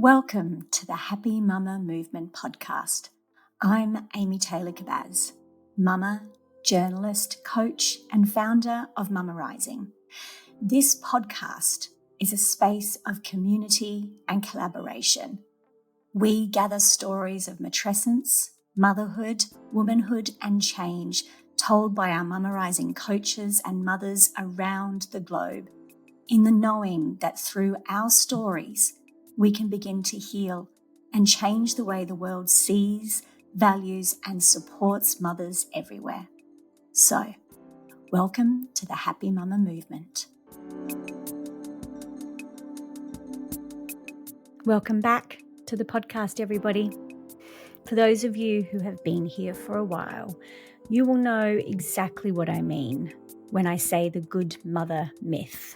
Welcome to the Happy Mama Movement podcast. I'm Amy Taylor-Kabbaz, mama, journalist, coach, and founder of Mama Rising. This podcast is a space of community and collaboration. We gather stories of matrescence, motherhood, womanhood, and change told by our Mama Rising coaches and mothers around the globe, in the knowing that through our stories, we can begin to heal and change the way the world sees, values, and supports mothers everywhere. So, welcome to the Happy Mama Movement. Welcome back to the podcast, everybody. For those of you who have been here for a while, you will know exactly what I mean when I say the good mother myth.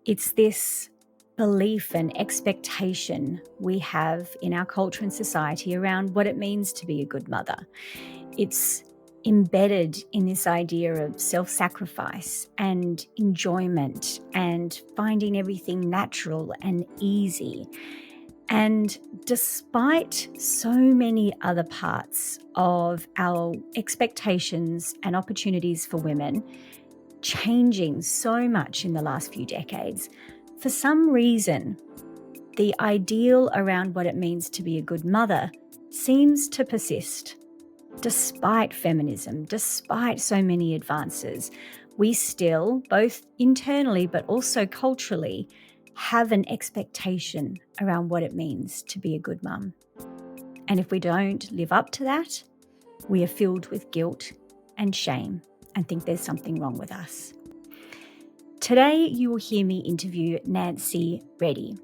It's this belief and expectation we have in our culture and society around what it means to be a good mother. It's embedded in this idea of self-sacrifice and enjoyment and finding everything natural and easy. And despite so many other parts of our expectations and opportunities for women changing so much in the last few decades, for some reason, the ideal around what it means to be a good mother seems to persist. Despite feminism, despite so many advances, we still, both internally but also culturally, have an expectation around what it means to be a good mum. And if we don't live up to that, we are filled with guilt and shame and think there's something wrong with us. Today, you will hear me interview Nancy Reddy.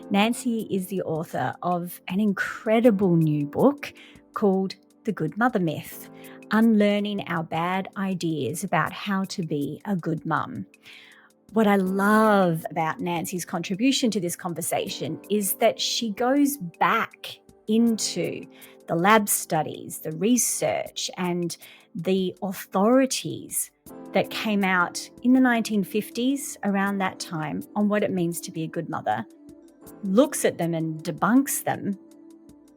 Nancy is the author of an incredible new book called The Good Mother Myth, Unlearning Our Bad Ideas About How to Be a Good Mum. What I love about Nancy's contribution to this conversation is that she goes back into the lab studies, the research, and the authorities that came out in the 1950s, around that time, on what it means to be a good mother, looks at them and debunks them,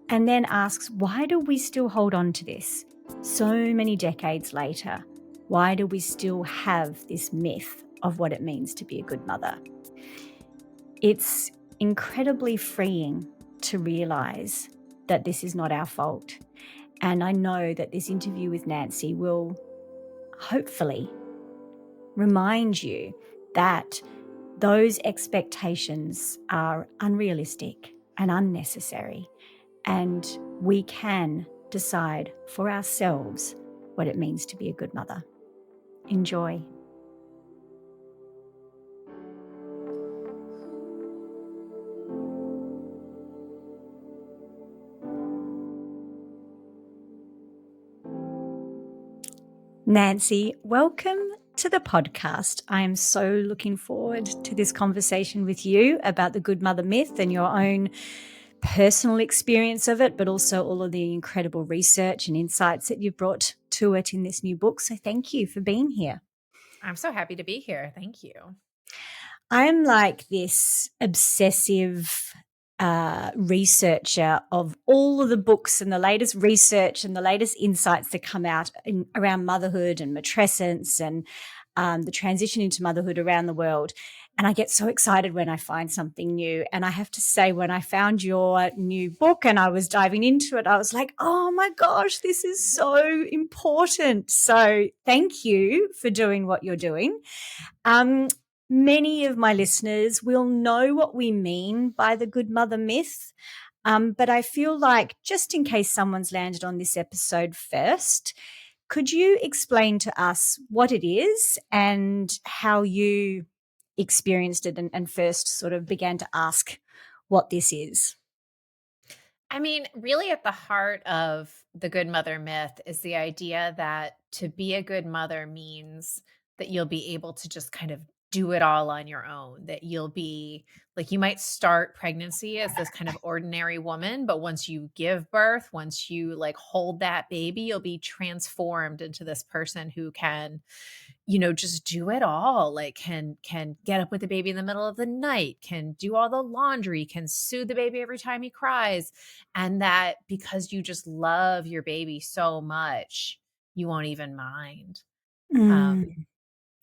and then asks, why do we still hold on to this so many decades later? Why do we still have this myth of what it means to be a good mother? It's incredibly freeing to realize that this is not our fault. And I know that this interview with Nancy will hopefully remind you that those expectations are unrealistic and unnecessary, and we can decide for ourselves what it means to be a good mother. Enjoy. Nancy, welcome to the podcast. I am so looking forward to this conversation with you about the good mother myth and your own personal experience of it, but also all of the incredible research and insights that you've brought to it in this new book. So thank you for being here. I'm so happy to be here. Thank you. I'm like this obsessive researcher of all of the books and the latest research and the latest insights that come out around motherhood and matrescence and the transition into motherhood around the world. And I get so excited when I find something new. And I have to say, when I found your new book and I was diving into it, I was like, oh my gosh, this is so important. So thank you for doing what you're doing. Many of my listeners will know what we mean by the good mother myth, but I feel like just in case someone's landed on this episode first, could you explain to us what it is and how you experienced it and first sort of began to ask what this is? I mean, really at the heart of the good mother myth is the idea that to be a good mother means that you'll be able to just kind of do it all on your own, that you'll be like, you might start pregnancy as this kind of ordinary woman, but once you give birth, once you like hold that baby, you'll be transformed into this person who can, just do it all, like can get up with the baby in the middle of the night, can do all the laundry, can soothe the baby every time he cries, and that because you just love your baby so much, you won't even mind. Um, Mm.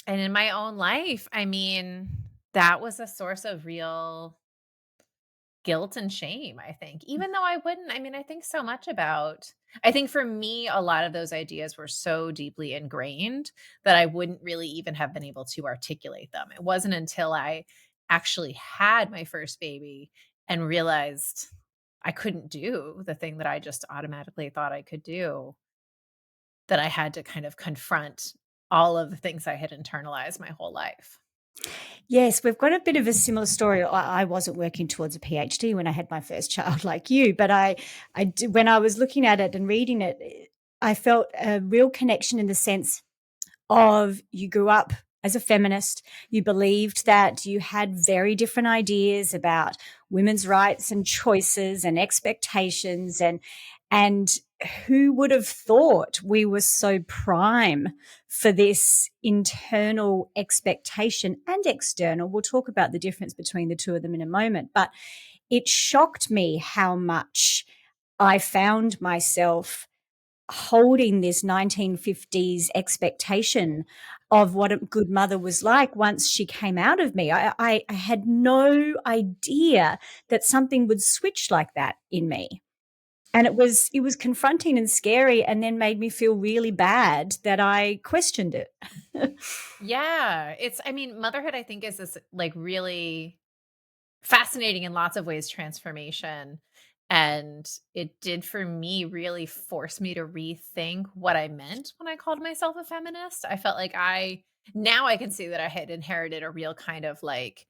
and in my own life, I mean, that was a source of real guilt and shame, I think. Even though I mean, I think so much about I think for me, a lot of those ideas were so deeply ingrained that I wouldn't really even have been able to articulate them. It wasn't until I actually had my first baby and realized I couldn't do the thing that I just automatically thought I could do, that I had to kind of confront all of the things I had internalized my whole life. Yes, we've got a bit of a similar story. I wasn't working towards a PhD when I had my first child like you, but when I was looking at it and reading it, I felt a real connection in the sense of you grew up as a feminist, you believed that you had very different ideas about women's rights and choices and expectations, and who would have thought we were so prime for this internal expectation and external. We'll talk about the difference between the two of them in a moment, but it shocked me how much I found myself holding this 1950s expectation of what a good mother was like once she came out of me. I had no idea that something would switch like that in me. And it was confronting and scary, and then made me feel really bad that I questioned it. Yeah, I mean, motherhood I think is this like really fascinating in lots of ways transformation. And it did for me really force me to rethink what I meant when I called myself a feminist. I felt like now I can see that I had inherited a real kind of like,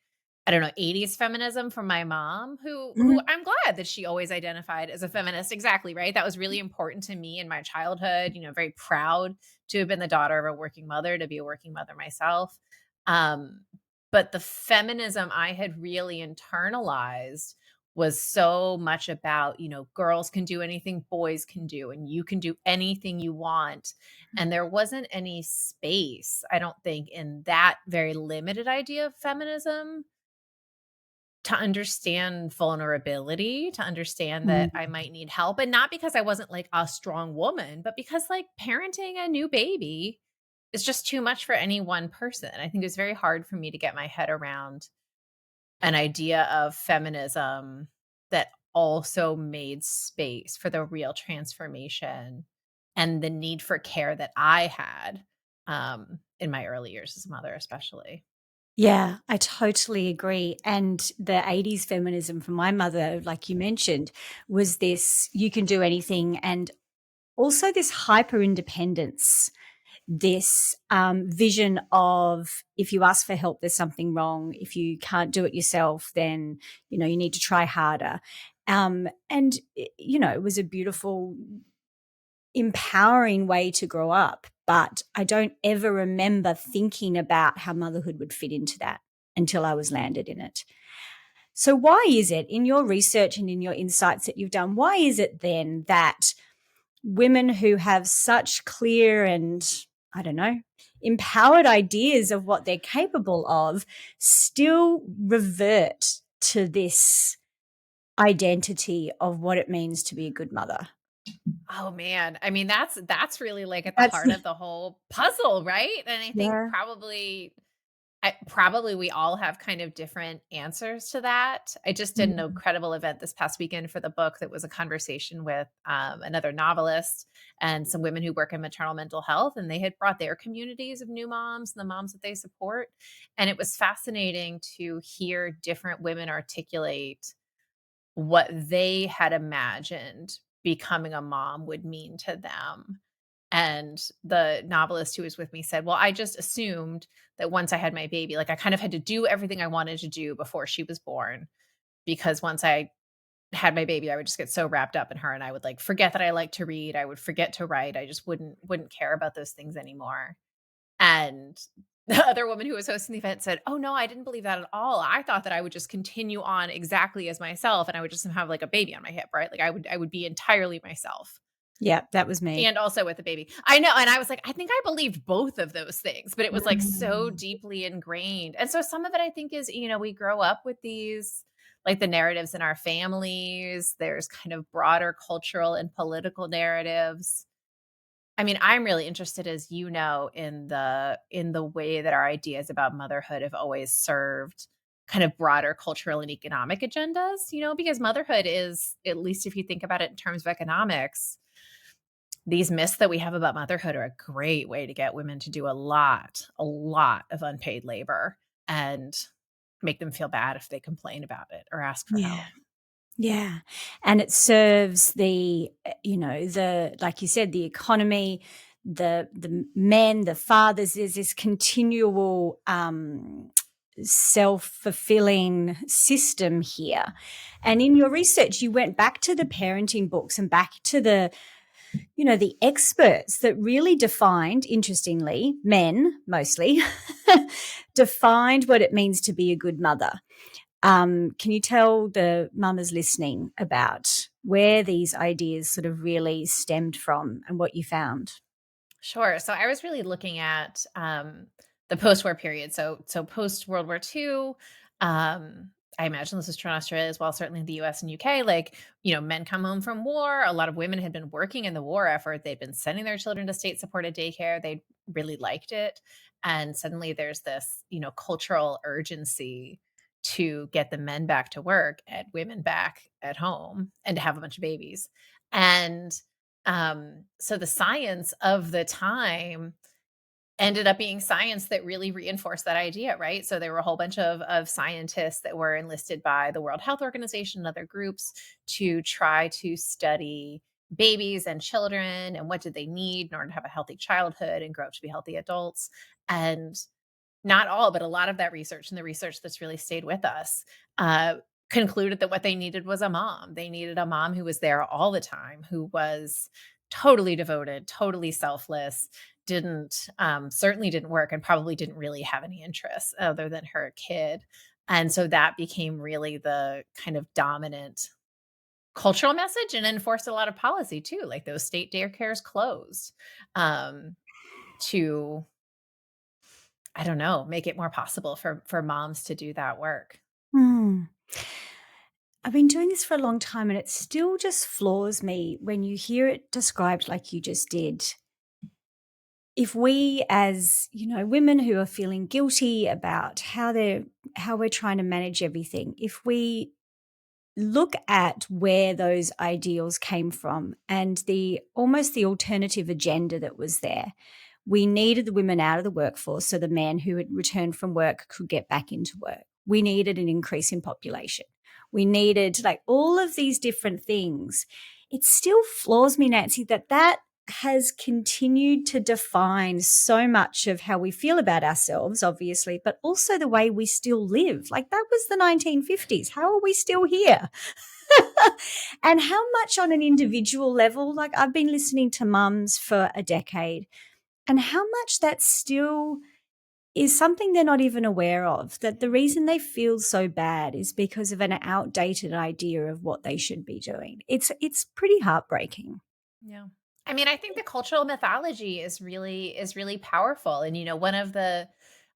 I don't know, 80s feminism from my mom, who Mhm. I'm glad that she always identified as a feminist. Exactly, right? That was really important to me in my childhood, very proud to have been the daughter of a working mother, to be a working mother myself. Um, but the feminism I had really internalized was so much about, girls can do anything boys can do, and you can do anything you want. And there wasn't any space, I don't think, in that very limited idea of feminism to understand vulnerability, to understand that I Mm. might need help. And not because I wasn't like a strong woman, but because like parenting a new baby is just too much for any one person. I think it was very hard for me to get my head around an idea of feminism that also made space for the real transformation and the need for care that I had, in my early years as a mother, especially. Yeah, I totally agree. And the 80s feminism from my mother, like you mentioned, was this you can do anything, and also this hyper independence, this vision of if you ask for help, there's something wrong. If you can't do it yourself, then, you need to try harder. It was a beautiful, empowering way to grow up. But I don't ever remember thinking about how motherhood would fit into that until I was landed in it. So, why is it in your research and in your insights that you've done, why is it then that women who have such clear and, I don't know, empowered ideas of what they're capable of still revert to this identity of what it means to be a good mother? Oh man, I mean that's really like at the That's heart of the whole puzzle, right? And I think Yeah. probably we all have kind of different answers to that. I just did an Mm. incredible event this past weekend for the book that was a conversation with another novelist and some women who work in maternal mental health. And they had brought their communities of new moms and the moms that they support. And it was fascinating to hear different women articulate what they had imagined becoming a mom would mean to them. And the novelist who was with me said, "Well, I just assumed that once I had my baby, like I kind of had to do everything I wanted to do before she was born, because once I had my baby, I would just get so wrapped up in her and I would like forget that I like to read. I would forget to write. I just wouldn't care about those things anymore." And the other woman who was hosting the event said, "Oh, no, I didn't believe that at all. I thought that I would just continue on exactly as myself and I would just have like a baby on my hip, right? Like I would be entirely myself." Yeah, that was me. And also with the baby. I know, and I was like, I think I believed both of those things, but it was, like, so Mm. deeply ingrained. And so some of it I think is, we grow up with these like, the narratives in our families. There's kind of broader cultural and political narratives. I mean, I'm really interested, as you know, in the way that our ideas about motherhood have always served kind of broader cultural and economic agendas, because motherhood is, at least if you think about it in terms of economics, these myths that we have about motherhood are a great way to get women to do a lot of unpaid labor and make them feel bad if they complain about it or ask for Yeah. help. Yeah. And it serves the like you said, the economy, the men, the fathers. There's this continual self-fulfilling system here. And in your research, you went back to the parenting books and back to the experts that really defined, interestingly, men mostly, defined what it means to be a good mother. Can you tell the mamas listening about where these ideas sort of really stemmed from and what you found? Sure. So I was really looking at the post-war period. So post World War II. I imagine this is true in Australia as well. Certainly in the U.S. and U.K. Like, men come home from war. A lot of women had been working in the war effort. They'd been sending their children to state-supported daycare. They really liked it, and suddenly there's this, cultural urgency to get the men back to work and women back at home and to have a bunch of babies. And so the science of the time ended up being science that really reinforced that idea, right? So there were a whole bunch of scientists that were enlisted by the World Health Organization and other groups to try to study babies and children and what did they need in order to have a healthy childhood and grow up to be healthy adults. And not all, but a lot of that research, and the research that's really stayed with us, concluded that what they needed was a mom. They needed a mom who was there all the time, who was totally devoted, totally selfless, didn't certainly didn't work, and probably didn't really have any interests other than her kid. And so that became really the kind of dominant cultural message and enforced a lot of policy too. Like those state daycares closed um, to, I don't know, make it more possible for moms to do that work. Hmm. I've been doing this for a long time and it still just floors me when you hear it described like you just did. If we as, women who are feeling guilty about how we're trying to manage everything, if we look at where those ideals came from and the almost the alternative agenda that was there. We needed the women out of the workforce so the men who had returned from work could get back into work. We needed an increase in population. We needed like all of these different things. It still floors me, Nancy, that has continued to define so much of how we feel about ourselves, obviously, but also the way we still live. Like that was the 1950s. How are we still here? And how much on an individual level, like I've been listening to mums for a decade, and how much that still is something they're not even aware of, that the reason they feel so bad is because of an outdated idea of what they should be doing. It's pretty heartbreaking. Yeah. I mean, I think the cultural mythology is really powerful. And one of the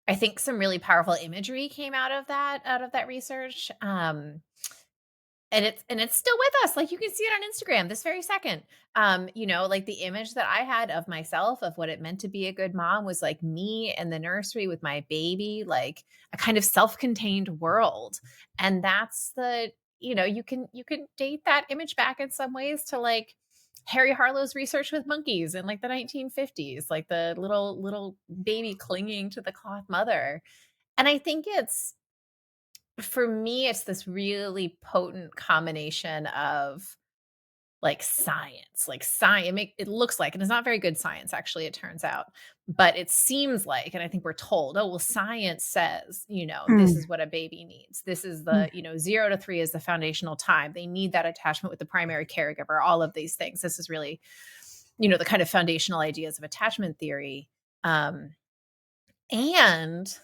I think some really powerful imagery came out of that research. And it's still with us. Like you can see it on Instagram this very second. Like the image that I had of myself of what it meant to be a good mom was like me in the nursery with my baby, like a kind of self-contained world. And that's you can date that image back in some ways to like Harry Harlow's research with monkeys in like the 1950s, like the little baby clinging to the cloth mother. And I think for me, it's this really potent combination of like science, it looks like, and it's not very good science, actually, it turns out, but it seems like, and I think we're told, oh, well, science says, this is Mm, what a baby needs. This is mm, 0 to 3 is the foundational time. They need that attachment with the primary caregiver, all of these things. This is really, the kind of foundational ideas of attachment theory. Um, And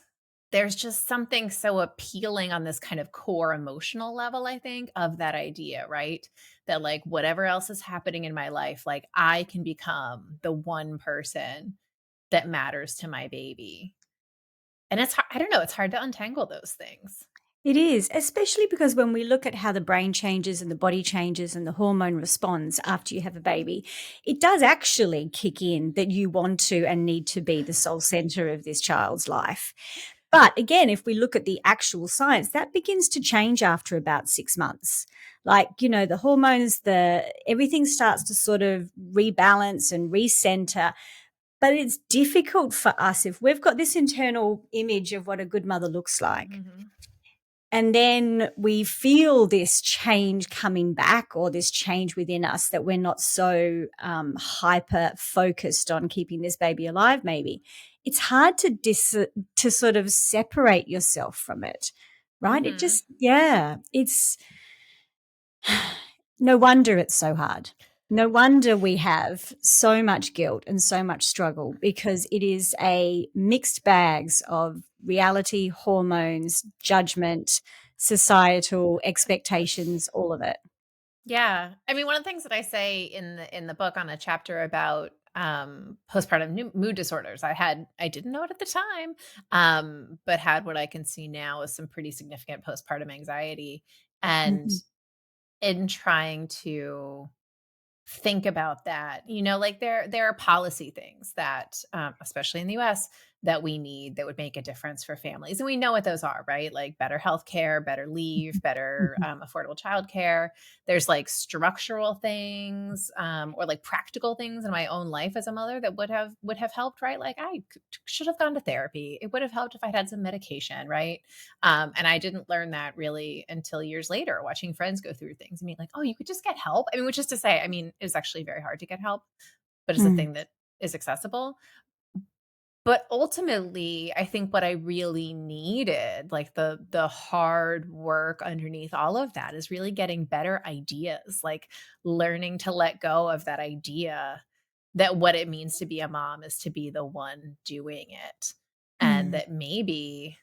there's just something so appealing on this kind of core emotional level, I think, of that idea, right? That like whatever else is happening in my life, like I can become the one person that matters to my baby. And it's hard, I don't know, it's hard to untangle those things. It is, especially because when we look at how the brain changes and the body changes and the hormone responds after you have a baby, it does actually kick in that you want to and need to be the sole center of this child's life. But again, if we look at the actual science, that begins to change after about 6 months. Like, the hormones, everything starts to sort of rebalance and recenter. But it's difficult for us if we've got this internal image of what a good mother looks like. Mhm. And then we feel this change coming back, or this change within us, that we're not so hyper focused on keeping this baby alive. Maybe it's hard to sort of separate yourself from it, right? It Mhm. just, yeah, it's no wonder it's so hard. No wonder we have so much guilt and so much struggle, because it is a mixed bags of reality, hormones, judgment, societal expectations, all of it. Yeah. I mean, one of the things that I say in the book on a chapter about postpartum mood disorders, I didn't know it at the time, but had what I can see now is some pretty significant postpartum anxiety. And Mhm. in trying to think about that. Like there are policy things that, especially in the US, that we need that would make a difference for families, and we know what those are, right? Like better healthcare, better leave, better Mhm. affordable childcare. There's like structural things, or like practical things in my own life as a mother that would have helped, right? Like should have gone to therapy. It would have helped if I'd had some medication, right? And I didn't learn that really until years later, watching friends go through things and being like, oh, you could just get help. I mean, which is to say, I mean, it's actually very hard to get help, but it's a Mm, thing that is accessible. But ultimately, I think what I really needed, like the hard work underneath all of that, is really getting better ideas, like learning to let go of that idea that what it means to be a mom is to be the one doing it. And mm, that maybe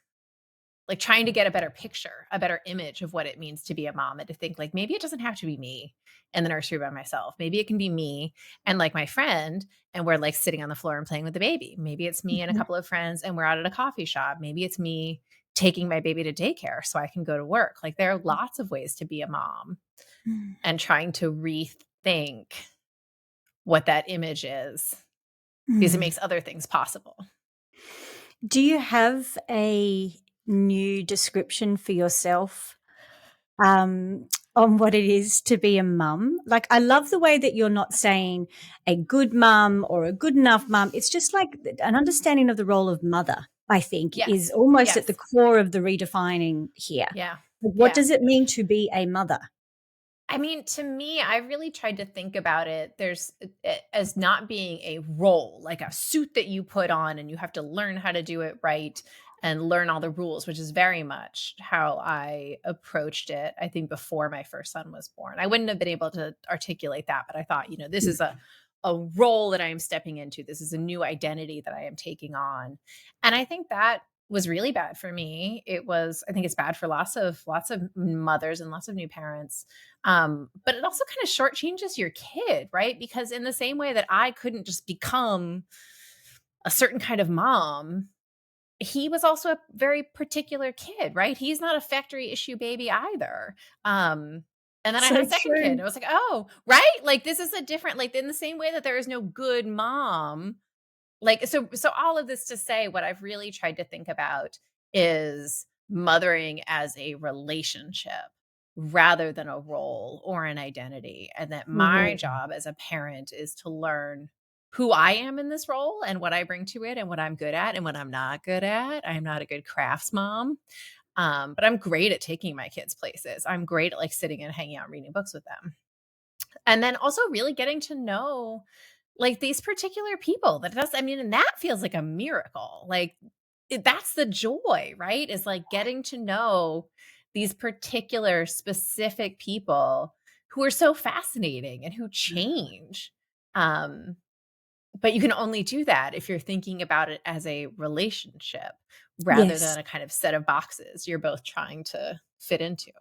like trying to get a better picture, a better image of what it means to be a mom, and to think like maybe it doesn't have to be me in the nursery by myself. Maybe it can be me and like my friend, and we're like sitting on the floor and playing with the baby. Maybe it's me and a mhm, couple of friends and we're out at a coffee shop. Maybe it's me taking my baby to daycare so I can go to work. Like there are lots of ways to be a mom, mm, and trying to rethink what that image is, because it mm. makes other things possible. Do you have a new description for yourself, um, on what it is to be a mum? Like, I love the way that you're not saying a good mum or a good enough mum. It's just like an understanding of the role of mother, I think, is Yes. almost at the Yes. core of the redefining here. Yeah. What Yeah. does it mean to be a mother? I mean, to me, I really tried to think about it as not being a role, like a suit that you put on and you have to learn how to do it right and learn all the rules, which is very much how I approached it, I think, before my first son was born. I wouldn't have been able to articulate that, but I thought, this is a role that I am stepping into. This is a new identity that I am taking on. And I think that was really bad for me. I think it's bad for lots of mothers and lots of new parents, but it also kind of shortchanges your kid, right? Because in the same way that I couldn't just become a certain kind of mom, he was also a very particular kid, right? He's not a factory issue baby either. Um, and then I had So a second kid. And true. I was like, oh, right? Like this is a different, like in the same way that there is no good mom, like so all of this to say what I've really tried to think about is mothering as a relationship rather than a role or an identity, and that my Mhm. job as a parent is to learn who I am in this role and what I bring to it and what I'm good at and what I'm not good at. I'm not a good crafts mom. But I'm great at taking my kids places. I'm great at like sitting and hanging out and reading books with them. And then also really getting to know like these particular people that does, I mean, and that feels like a miracle. Like that's the joy, right? Is like getting to know these particular specific people who are so fascinating and who change. Um But you can only do that if you're thinking about it as a relationship rather Yes. than a kind of set of boxes you're both trying to fit into.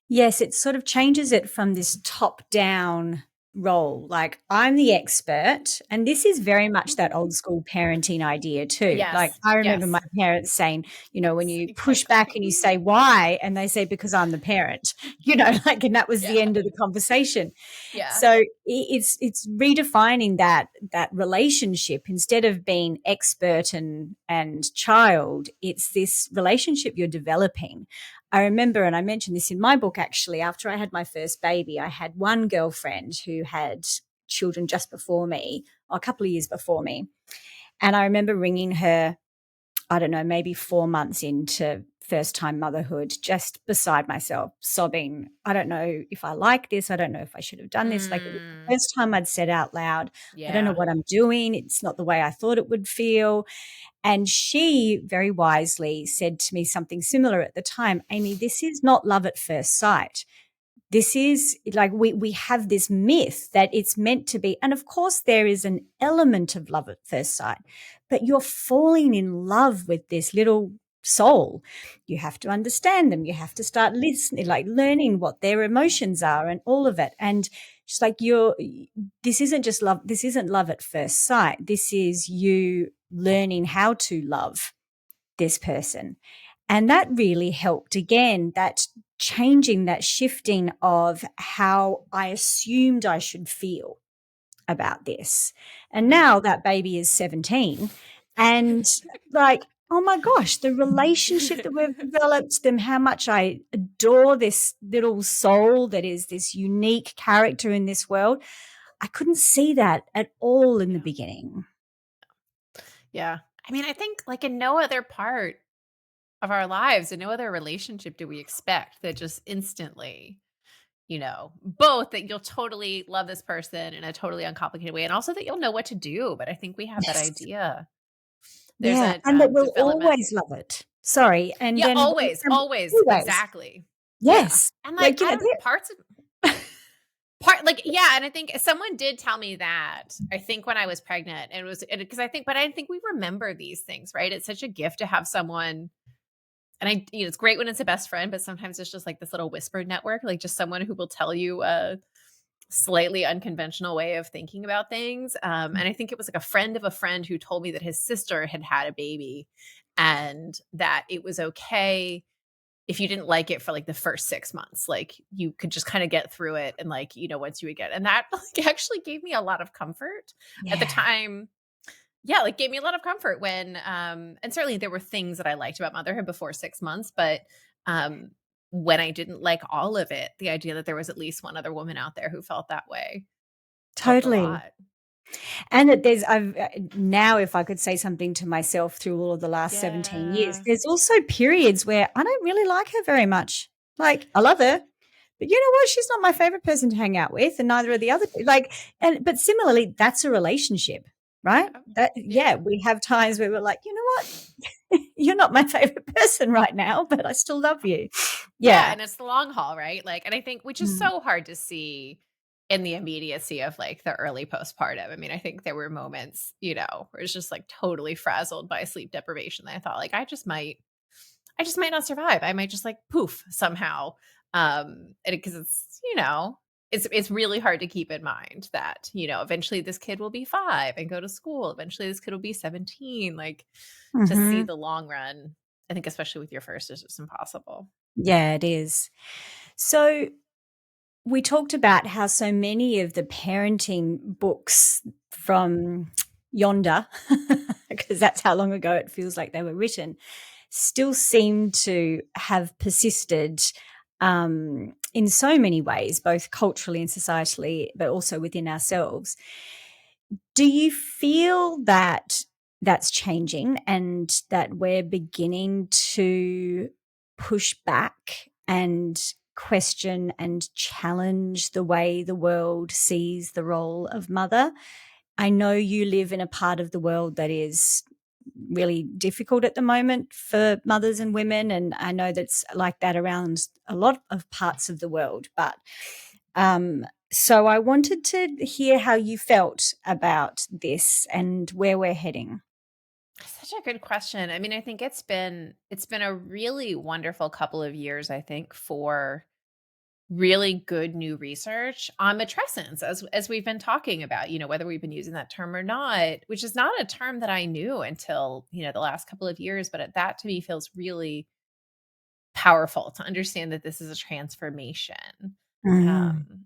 Yes, it sort of changes it from this top-down role, like, I'm the expert, and this is very much that old school parenting idea too. Like, Yes, I remember my yes, parents saying, when yes, you push back exactly. and you say, "Why?" and they say, "Because I'm the parent," like, and that was the Yeah, end of the conversation. yeah. So it's redefining that relationship. Instead of being expert and child, it's this relationship you're developing. I remember, and I mentioned this in my book actually, after I had my first baby, I had one girlfriend who had children just before me, or a couple of years before me. And I remember ringing her, I don't know, maybe 4 months into first time motherhood, just beside myself, sobbing. I don't know if I like this. I don't know if I should have done this. Like, it was the Mm, first time I'd said out loud, I don't know yeah. what I'm doing. It's not the way I thought it would feel. And she very wisely said to me something similar at the time, Amy, this is not love at first sight. This is like we have this myth that it's meant to be. And of course, there is an element of love at first sight, but you're falling in love with this little soul. You have to understand them. You have to start listening, like learning what their emotions are and all of it. And just like this isn't just love. This isn't love at first sight. This is you learning how to love this person. And that really helped again, that changing, that shifting of how I assumed I should feel about this. And Mm. now that baby is 17 and like, oh my gosh, the relationship that we've developed, them, how much I adore this little soul that is this unique character in this world. I couldn't see that at all in the Yeah. beginning. Yeah. I mean, I think like in no other part of our lives, in no other relationship do we expect that just instantly, both that you'll totally love this person in a totally uncomplicated way and also that you'll know what to do. But I think we have that Yes. idea. There's Yeah, a and that we'll development. always love it. Sorry, and Yeah, then always, and always. always. Exactly. Yeah. Yes. And like, Like, I don't, there parts of, Part yeah, and I think someone did tell me that, I think when I was pregnant, and it was because I think we remember these things, right? It's such a gift to have someone, and it's great when it's a best friend, but sometimes it's just like this little whispered network, like just someone who will tell you a slightly unconventional way of thinking about things. And I think it was like a friend of a friend who told me that his sister had had a baby and that it was okay if you didn't like it for like the first 6 months, like you could just kind of get through it and like, once you would get, and that like actually gave me a lot of comfort at the Yeah, time. Yeah, like gave me a lot of comfort when and certainly there were things that I liked about motherhood before 6 months, but um when I didn't like all of it, the idea that there was at least one other woman out there who felt that way helped a totally. lot. And that I've now if I could say something to myself through all of the last 17 years, Yeah. there's also periods where I don't really like her very much. Like, I love her, but you know what? She's not my favorite person to hang out with, and neither are the other, like, but similarly, that's a relationship, right? Yeah. Yeah, Yeah. we have times where we're like, "You know what? You're not my favorite person right now, but I still love you." Yeah, Yeah. and it's the long haul, right? Like, and I think which is Mm. so hard to see in the immediacy of like the early postpartum. I mean, I think there were moments, where it's just like totally frazzled by sleep deprivation that I thought like I just might not survive. I might just like poof somehow. And because it's really hard to keep in mind that, eventually this kid will be 5 and go to school. Eventually this kid will be 17. Like to see Mhm. the long run, I think especially with your first is just impossible. Yeah, it is. So we talked about how so many of the parenting books from yonder, because that's how long ago it feels like they were written, still seem to have persisted in so many ways, both culturally and societally, but also within ourselves. Do you feel that that's changing and that we're beginning to push back and question and challenge the way the world sees the role of mother? I know you live in a part of the world that is really difficult at the moment for mothers and women, and I know that's like that around a lot of parts of the world. But So I wanted to hear how you felt about this and where we're heading. Such a good question. I mean, I think it's been a really wonderful couple of years, I think, for really good new research on matrescence as we've been talking about, whether we've been using that term or not, which is not a term that I knew until, the last couple of years, but that to me feels really powerful to understand that this is a transformation. Mm. Um,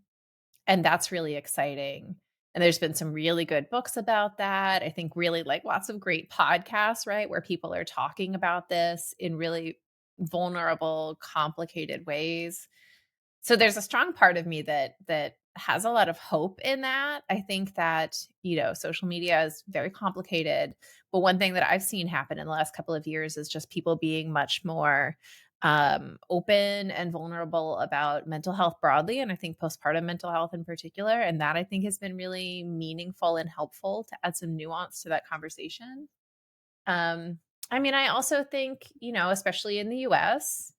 and that's really exciting. And there's been some really good books about that. I think really like lots of great podcasts, right? Where people are talking about this in really vulnerable, complicated ways. So there's a strong part of me that has a lot of hope in that. I think that, social media is very complicated, but one thing that I've seen happen in the last couple of years is just people being much more open and vulnerable about mental health broadly, and I think postpartum mental health in particular. And that I think has been really meaningful and helpful to add some nuance to that conversation. Um, I mean, I also think, especially in the US,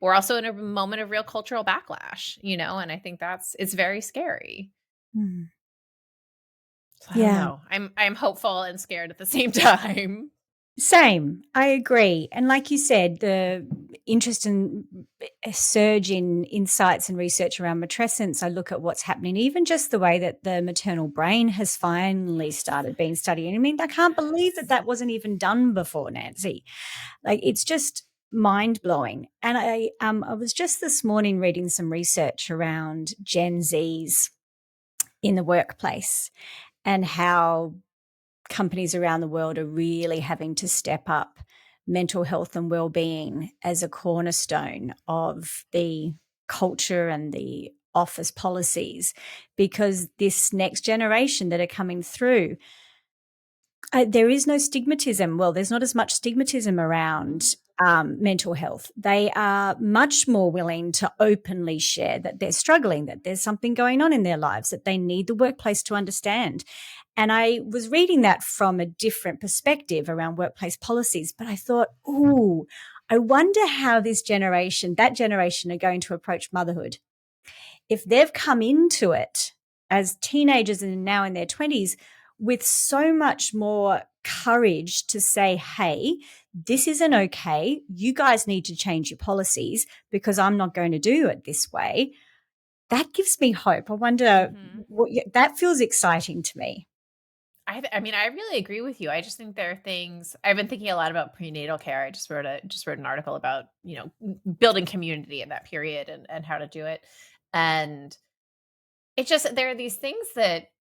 we're also in a moment of real cultural backlash, and I think it's very scary. Mm. So I don't Yeah. know. I'm hopeful and scared at the same time. Same. I agree. And like you said, the interest in a surge in insights and research around matrescence, I look at what's happening, even just the way that the maternal brain has finally started being studied. I mean, I can't believe that Yes. that wasn't even done before, Nancy. Like, it's just mind blowing. And I was just this morning reading some research around Gen Zs in the workplace and how companies around the world are really having to step up mental health and well-being as a cornerstone of the culture and the office policies, because this next generation that are coming through, there is no stigmatism. Well, there's not as much stigmatism around mental health. They are much more willing to openly share that they're struggling, that there's something going on in their lives, that they need the workplace to understand. And I was reading that from a different perspective around workplace policies, but I thought, ooh, I wonder how that generation are going to approach motherhood. If they've come into it as teenagers and now in their 20s with so much more courage to say, hey, this isn't okay. You guys need to change your policies because I'm not going to do it this way. That gives me hope. I wonder Mhm. that feels exciting to me. I mean, I really agree with you. I just think there are things I've been thinking a lot about prenatal care. I just wrote an article about, building community in that period and how to do it. And it just there are these things that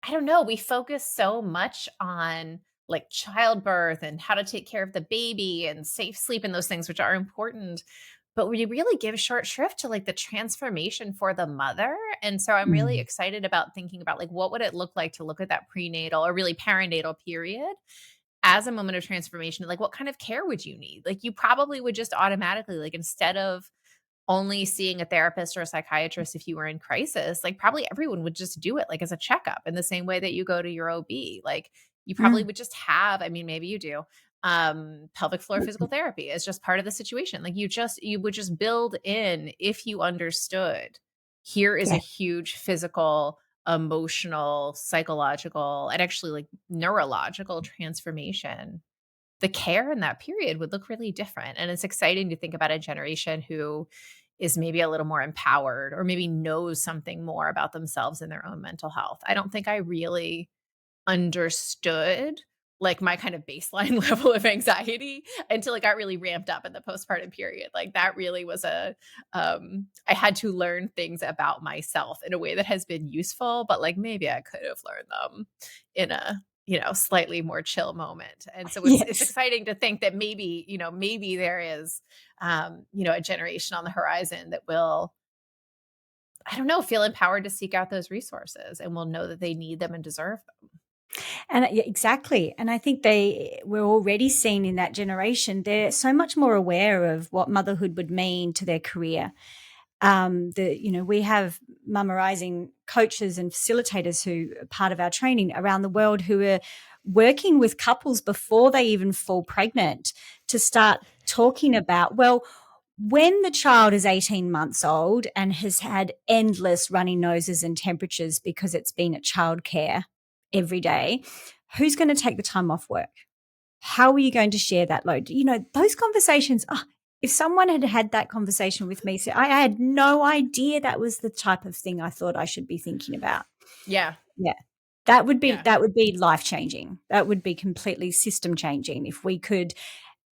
I don't know, we focus so much on like childbirth and how to take care of the baby and safe sleep and those things, which are important. But we really give short shrift to like the transformation for the mother. And so I'm really Mm. excited about thinking about like what would it look like to look at that prenatal or really perinatal period as a moment of transformation. Like what kind of care would you need? Like you probably would just automatically, like instead of only seeing a therapist or a psychiatrist if you were in crisis, like probably everyone would just do it like as a checkup in the same way that you go to your OB. Like you probably Mm. would just have, I mean, maybe you do, pelvic floor physical therapy as just part of the situation. Like you would just build in if you understood here is a Yeah. huge physical, emotional, psychological, and actually like neurological transformation. The care in that period would look really different. And it's exciting to think about a generation who is maybe a little more empowered or maybe knows something more about themselves and their own mental health. I don't think I really understood like my kind of baseline level of anxiety until it got really ramped up in the postpartum period. Like that really was I had to learn things about myself in a way that has been useful, but like maybe I could have learned them in a slightly more chill moment. And so it's Yes. exciting to think that maybe, maybe there is a generation on the horizon that will, I don't know, feel empowered to seek out those resources and will know that they need them and deserve them. And yeah, exactly. And I think we're already seeing in that generation, they're so much more aware of what motherhood would mean to their career. We have mamarizing coaches and facilitators who are part of our training around the world who are working with couples before they even fall pregnant to start talking about, well, when the child is 18 months old and has had endless runny noses and temperatures because it's been at childcare every day, who's going to take the time off work? How are you going to share that load? You know, those conversations, if someone had had that conversation with me, so I had no idea that was the type of thing I thought I should be thinking about. Yeah. Yeah. That would be life-changing. That would be completely system-changing if we could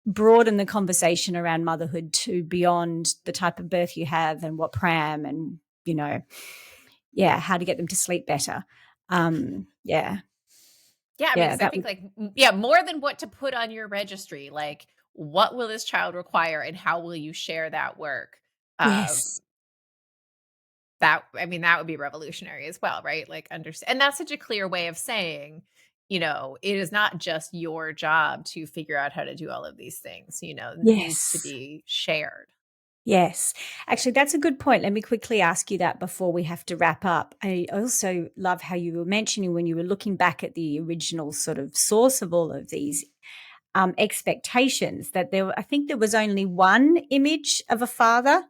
broaden the conversation around motherhood to beyond the type of birth you have and what pram and, you know, how to get them to sleep better. Yeah. Yeah, I mean, 'cause I think like, more than what to put on your registry, like what will this child require and how will you share that work? Yes. That I mean, that would be revolutionary as well, right? Like understand, and that's such a clear way of saying, it is not just your job to figure out how to do all of these things, it needs to Yes. be shared. Yes. Actually, that's a good point. Let me quickly ask you that before we have to wrap up. I also love how you were mentioning when you were looking back at the original sort of source of all of these expectations that I think there was only one image of a father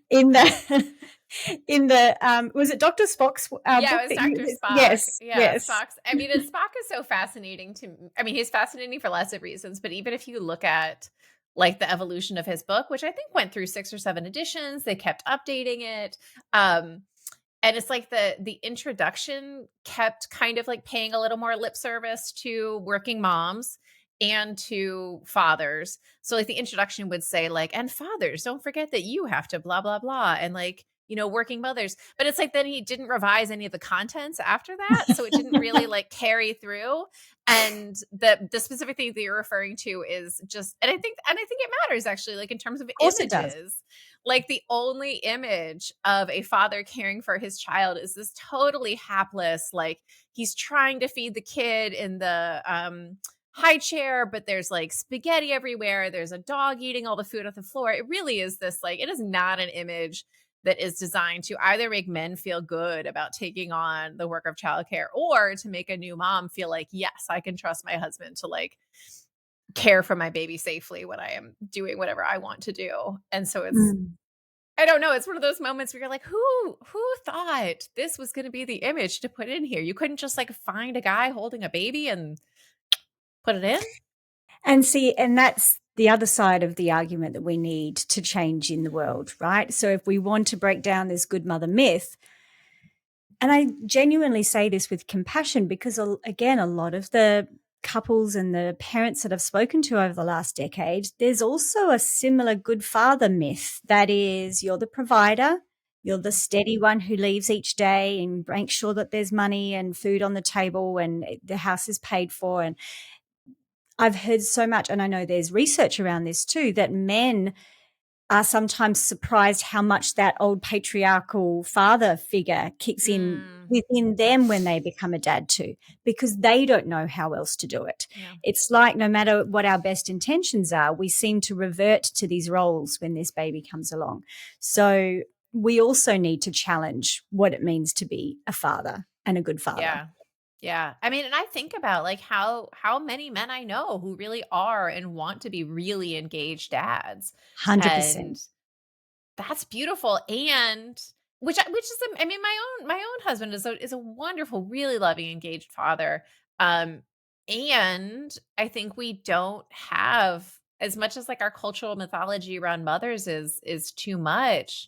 in the was it Dr. Spock's Yeah, book it was that Dr. you Spock. yes, Yeah, yes. Spock's I mean, and Spock is so fascinating I mean, he's fascinating for lots of reasons, but even if you look at like the evolution of his book, which I think went through 6 or 7 editions, they kept updating it. Um and it's like the introduction kept kind of like paying a little more lip service to working moms and to fathers. So like the introduction would say like, and fathers, don't forget that you have to blah blah blah, and like, working mothers. But it's like then he didn't revise any of the contents after that, so it didn't really like carry through. And the specific thing that you're referring to is just, and I think it matters actually, like in terms of Of course it does. images. Like the only image of a father caring for his child is this totally hapless, like he's trying to feed the kid in the high chair, but there's like spaghetti everywhere. There's a dog eating all the food off the floor. It really is this, like, it is not an image that is designed to either make men feel good about taking on the work of childcare or to make a new mom feel like, yes, I can trust my husband to like care for my baby safely when I am doing whatever I want to do. And so it's, Mm. I don't know, it's one of those moments where you're like, who thought this was going to be the image to put in here? You couldn't just like find a guy holding a baby and put it in? And see, and that's the other side of the argument that we need to change in the world, right? So if we want to break down this good mother myth, and I genuinely say this with compassion because, again, a lot of the couples and the parents that I've spoken to over the last decade, there's also a similar good father myth that is you're the provider, you're the steady one who leaves each day and makes sure that there's money and food on the table and the house is paid for. And I've heard so much, and I know there's research around this too, that men are sometimes surprised how much that old patriarchal father figure kicks in Mm, within them when they become a dad too, because they don't know how else to do it. yeah. It's like no matter what our best intentions are, we seem to revert to these roles when this baby comes along. So we also need to challenge what it means to be a father and a good father. Yeah. Yeah. I mean, and I think about like how many men I know who really are and want to be really engaged dads. 100%. And that's beautiful. And which is I mean, my own husband is a wonderful, really loving, engaged father. Um and I think we don't have, as much as like our cultural mythology around mothers is too much,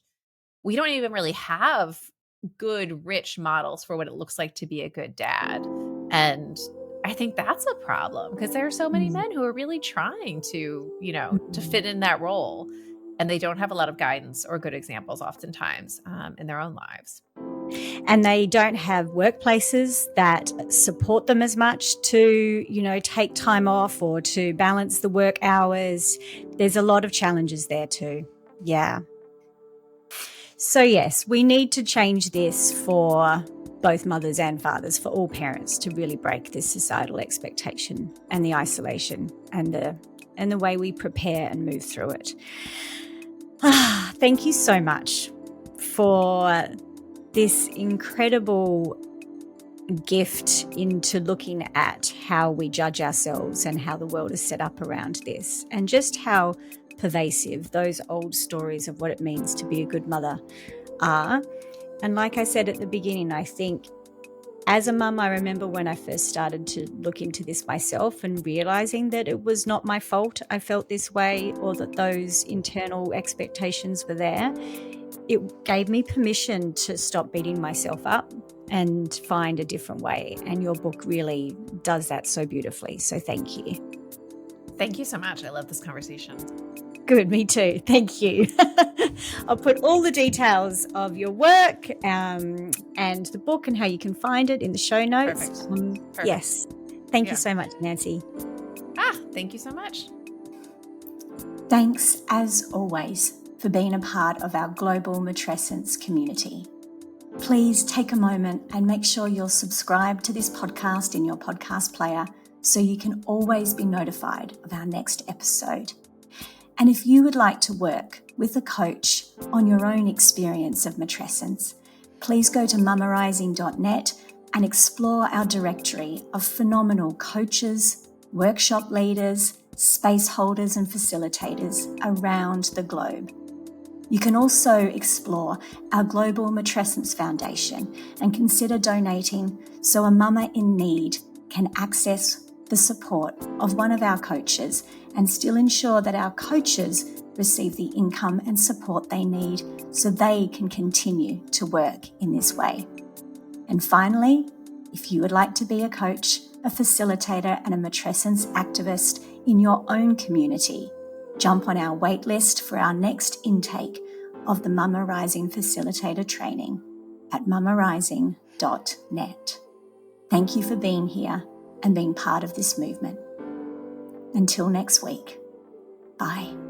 we don't even really have good, rich models for what it looks like to be a good dad. And I think that's a problem because there are so many Mm. men who are really trying to Mm. fit in that role. And they don't have a lot of guidance or good examples oftentimes in their own lives. And they don't have workplaces that support them as much to, take time off or to balance the work hours. There's a lot of challenges there too. Yeah. So, yes, we need to change this for both mothers and fathers, for all parents, to really break this societal expectation and the isolation and the way we prepare and move through it. Thank you so much for this incredible gift into looking at how we judge ourselves and how the world is set up around this, and just how pervasive those old stories of what it means to be a good mother are. And like I said at the beginning, I think as a mum, I remember when I first started to look into this myself and realizing that it was not my fault I felt this way, or that those internal expectations were there. It gave me permission to stop beating myself up and find a different way. And your book really does that so beautifully. So thank you. Thank you so much. I love this conversation. Good, me too. Thank you. I'll put all the details of your work and the book and how you can find it in the show notes. Perfect. Yes. Thank you so much, Nancy. Thank you so much. Thanks, as always, for being a part of our global matrescence community. Please take a moment and make sure you're subscribed to this podcast in your podcast player so you can always be notified of our next episode. And if you would like to work with a coach on your own experience of matrescence, please go to mamarising.net and explore our directory of phenomenal coaches, workshop leaders, space holders and facilitators around the globe. You can also explore our Global Matrescence Foundation and consider donating so a mama in need can access the support of one of our coaches and still ensure that our coaches receive the income and support they need so they can continue to work in this way. And finally, if you would like to be a coach, a facilitator and a matrescence activist in your own community, jump on our waitlist for our next intake of the Mama Rising Facilitator Training at mamarising.net. Thank you for being here and being part of this movement. Until next week, bye.